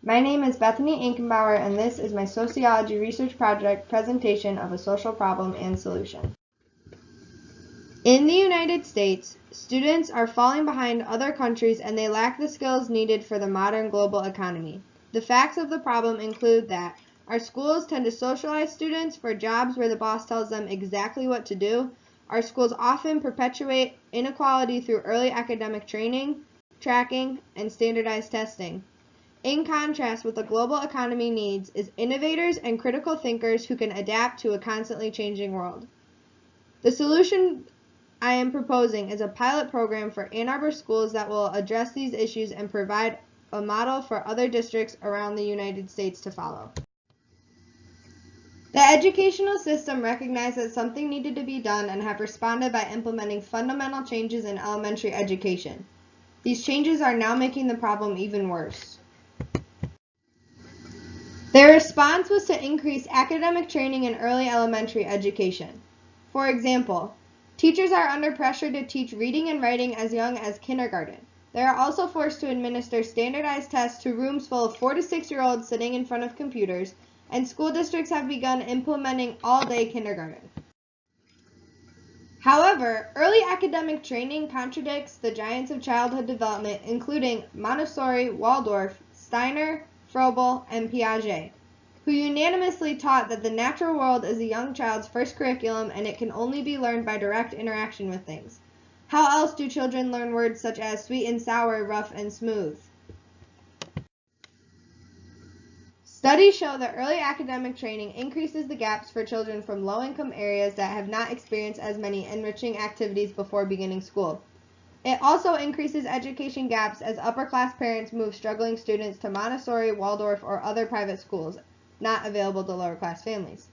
My name is Bethany Ankenbauer, and this is my sociology research project presentation of a social problem and solution. In the United States, students are falling behind other countries and they lack the skills needed for the modern global economy. The facts of the problem include that our schools tend to socialize students for jobs where the boss tells them exactly what to do. Our schools often perpetuate inequality through early academic training, tracking, and standardized testing. In contrast, what the global economy needs is innovators and critical thinkers who can adapt to a constantly changing world. The solution I am proposing is a pilot program for Ann Arbor schools that will address these issues and provide a model for other districts around the United States to follow. The educational system recognized that something needed to be done and have responded by implementing fundamental changes in elementary education. These changes are now making the problem even worse. Their response was to increase academic training in early elementary education. For example, teachers are under pressure to teach reading and writing as young as kindergarten. They are also forced to administer standardized tests to rooms full of 4 to 6-year-olds sitting in front of computers, and school districts have begun implementing all-day kindergarten. However, early academic training contradicts the giants of childhood development, including Montessori, Waldorf, Steiner, Froebel, and Piaget, who unanimously taught that the natural world is a young child's first curriculum and it can only be learned by direct interaction with things. How else do children learn words such as sweet and sour, rough and smooth? Studies show that early academic training increases the gaps for children from low-income areas that have not experienced as many enriching activities before beginning school. It also increases education gaps as upper-class parents move struggling students to Montessori, Waldorf, or other private schools not available to lower-class families.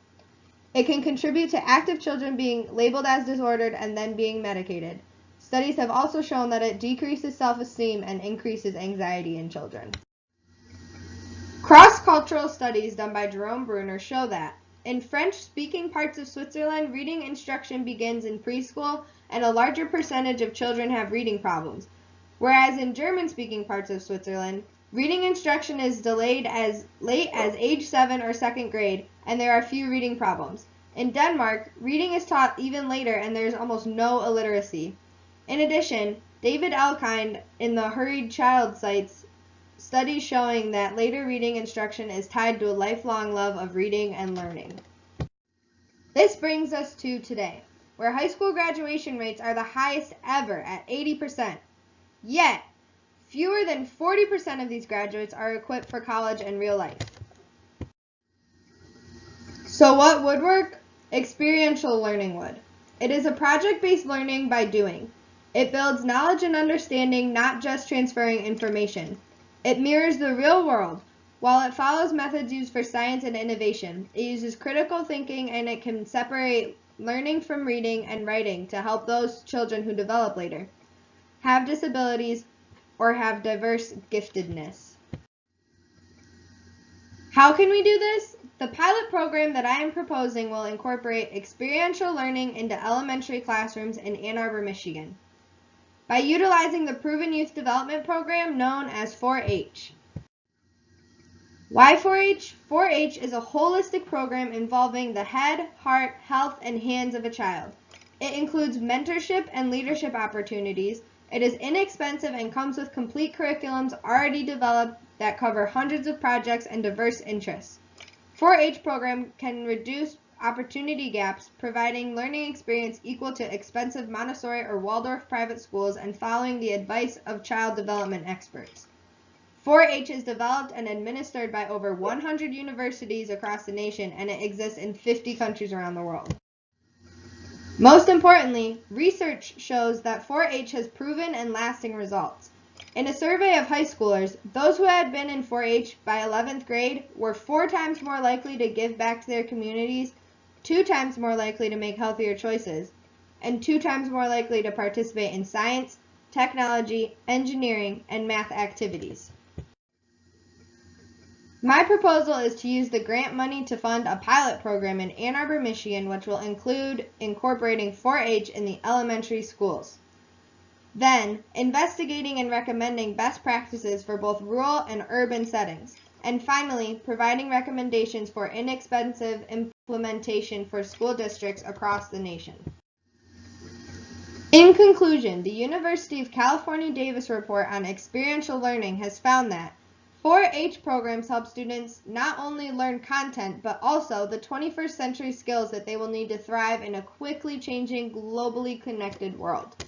It can contribute to active children being labeled as disordered and then being medicated. Studies have also shown that it decreases self-esteem and increases anxiety in children. Cross-cultural studies done by Jerome Bruner show that in French-speaking parts of Switzerland, reading instruction begins in preschool and a larger percentage of children have reading problems, whereas in German-speaking parts of Switzerland, reading instruction is delayed as late as age 7 or 2nd grade, and there are few reading problems. In Denmark, reading is taught even later and there is almost no illiteracy. In addition, David Elkind in the Hurried Child cites studies showing that later reading instruction is tied to a lifelong love of reading and learning. This brings us to today, where high school graduation rates are the highest ever at 80%. Yet, fewer than 40% of these graduates are equipped for college and real life. So what would work? Experiential learning would. It is a project-based learning by doing. It builds knowledge and understanding, not just transferring information. It mirrors the real world. While it follows methods used for science and innovation, it uses critical thinking and it can separate learning from reading and writing to help those children who develop later, have disabilities, or have diverse giftedness. How can we do this? The pilot program that I am proposing will incorporate experiential learning into elementary classrooms in Ann Arbor, Michigan, by utilizing the Proven Youth Development Program known as 4-H. Why 4-H? 4-H is a holistic program involving the head, heart, health, and hands of a child. It includes mentorship and leadership opportunities. It is inexpensive and comes with complete curriculums already developed that cover hundreds of projects and diverse interests. 4-H program can reduce opportunity gaps, providing learning experience equal to expensive Montessori or Waldorf private schools and following the advice of child development experts. 4-H is developed and administered by over 100 universities across the nation, and it exists in 50 countries around the world. Most importantly, research shows that 4-H has proven and lasting results. In a survey of high schoolers, those who had been in 4-H by 11th grade were 4 times more likely to give back to their communities, 2 times more likely to make healthier choices, and 2 times more likely to participate in science, technology, engineering, and math activities. My proposal is to use the grant money to fund a pilot program in Ann Arbor, Michigan, which will include incorporating 4-H in the elementary schools. Then, investigating and recommending best practices for both rural and urban settings. And finally, providing recommendations for inexpensive implementation for school districts across the nation. In conclusion, the University of California Davis report on experiential learning has found that 4-H programs help students not only learn content, but also the 21st century skills that they will need to thrive in a quickly changing, globally connected world.